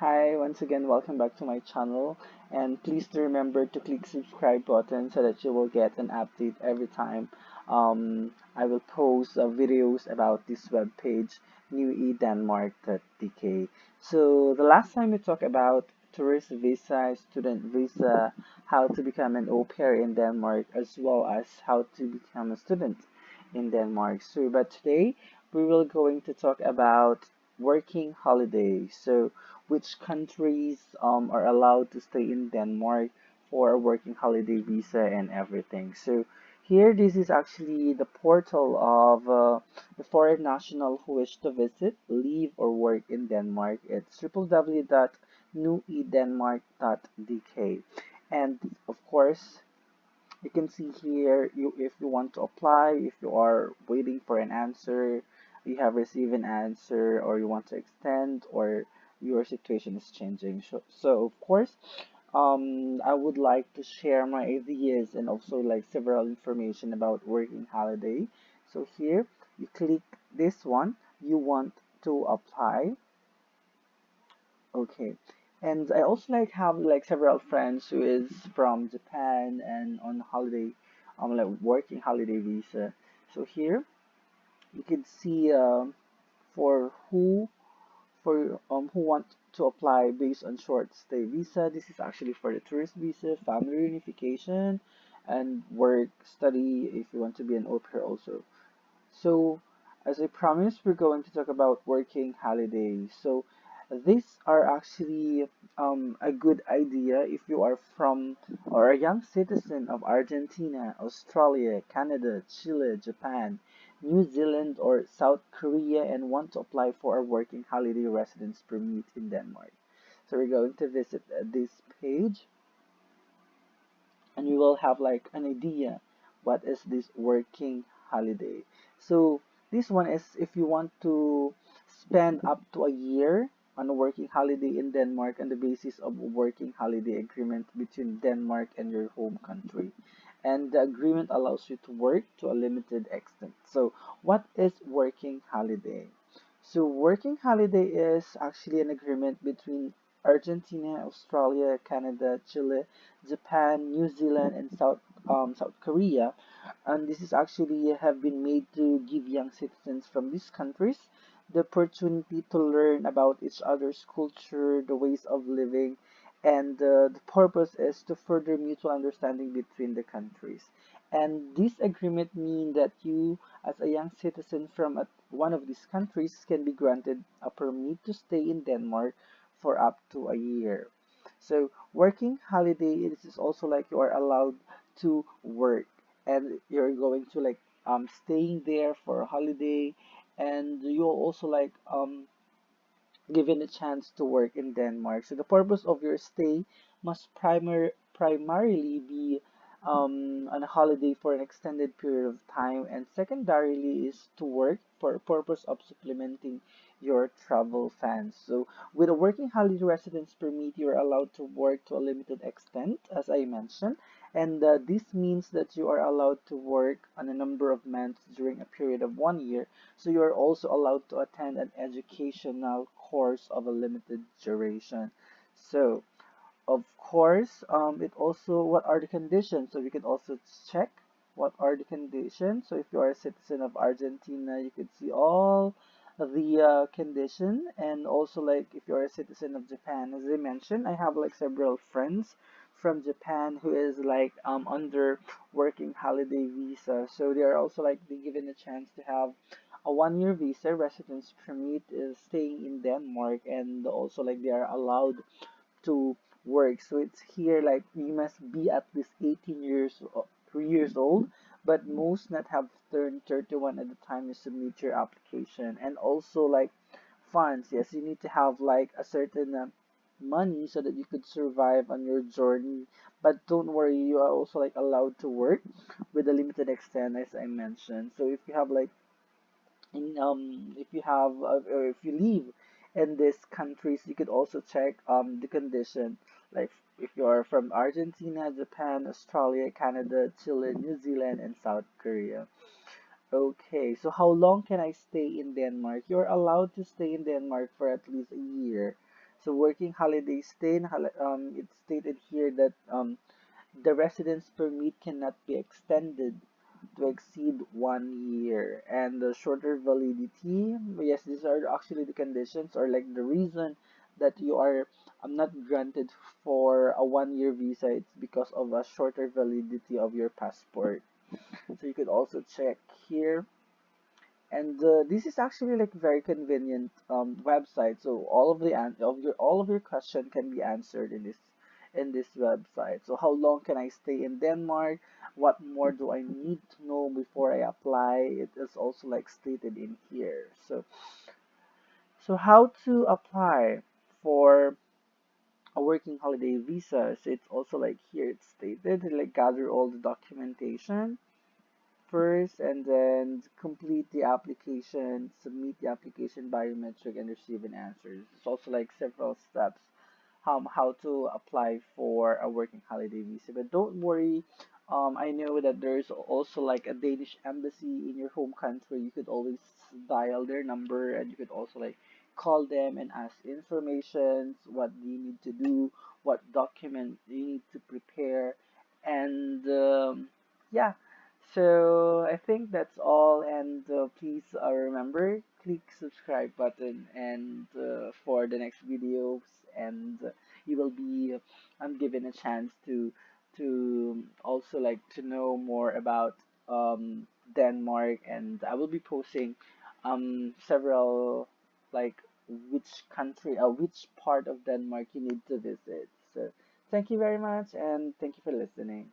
Hi, once again, welcome back to my channel. And please do remember to click subscribe button so that you will get an update every time I will post videos about this web page, newedenmark.dk. So the last time we talked about tourist visa, student visa, how to become an au pair in Denmark, as well as how to become a student in Denmark. But today we will going to talk about working holidays. So which countries are allowed to stay in Denmark for a working holiday visa and everything. So here, this is actually the portal of the foreign national who wish to visit, live, or work in Denmark. It's www.newedenmark.dk. And of course, you can see here you if you want to apply, if you are waiting for an answer, you have received an answer, or you want to extend, or your situation is changing. So of course, I would like to share my ideas and also like several information about working holiday. So here you click this one, you want to apply. Okay. And I also like have like several friends who is from Japan and on holiday, like working holiday visa. So here you can see for who want to apply based on short stay visa. This is actually for the tourist visa, family reunification, and work study if you want to be an au pair also. So, as I promised, we're going to talk about working holidays. So, these are actually a good idea if you are from or a young citizen of Argentina, Australia, Canada, Chile, Japan, New Zealand, or South Korea and want to apply for a working holiday residence permit in Denmark. So, we're going to visit this page and you will have like an idea what is this working holiday. So this one is if you want to spend up to a year on a working holiday in Denmark on the basis of a working holiday agreement between Denmark and your home country. And the agreement allows you to work to a limited extent. So what is working holiday? So working holiday is actually an agreement between Argentina, Australia, Canada, Chile, Japan, New Zealand, and South Korea, and this is actually have been made to give young citizens from these countries the opportunity to learn about each other's culture, the ways of living, and the purpose is to further mutual understanding between the countries. And this agreement mean that you, as a young citizen from one of these countries, can be granted a permit to stay in Denmark for up to a year. So working holiday is also like you are allowed to work and you're going to like staying there for a holiday and you're also like given a chance to work in Denmark. So the purpose of your stay must primarily be on a holiday for an extended period of time, and secondarily is to work for a purpose of supplementing your travel funds. So with a working holiday residence permit, you're allowed to work to a limited extent, as I mentioned, and this means that you are allowed to work on a number of months during a period of 1 year, so you are also allowed to attend an educational course of a limited duration. So, of course, it also what are the conditions? So we can also check what are the conditions. So if you are a citizen of Argentina, you could see all the condition, and also like if you are a citizen of Japan, as I mentioned, I have like several friends from Japan who is like under working holiday visa. So they are also like be given a chance to have a 1 year visa residence permit is staying in Denmark, and also like they are allowed to work. So it's here like you must be at least 18 years old, but most not have turned 31 at the time you submit your application. And also like funds, yes, you need to have like a certain money so that you could survive on your journey. But don't worry, you are also like allowed to work with a limited extent, as I mentioned. So if you have like if you have or if you live in these countries, you could also check the condition, like if you are from Argentina, Japan, Australia, Canada, Chile, New Zealand, and South Korea. Okay, so how long can I stay in Denmark? You're allowed to stay in Denmark for at least a year. So working holiday stay, it's stated here that the residence permit cannot be extended to exceed 1 year, and the shorter validity. Yes, these are actually the conditions or like the reason that you are not granted for a 1 year visa. It's because of a shorter validity of your passport. So you could also check here, and this is actually like very convenient website. So all of the all of your question can be answered in this website. So how long can I stay in Denmark? What more do I need to know before I apply? It is also like stated in here. So how to apply for a working holiday visa? So it's also like here it's stated like gather all the documentation first, and then complete the application, submit the application biometric, and receive an answer. It's also like several steps how to apply for a working holiday visa. But don't worry, I know that there's also like a Danish embassy in your home country. You could always dial their number, and you could also like call them and ask information, what do you need to do, what document you need to prepare, and yeah. So I think that's all, and please remember click subscribe button and for the next videos, and you will be given a chance to also like to know more about Denmark, and I will be posting several like which part of Denmark you need to visit. So thank you very much, and thank you for listening.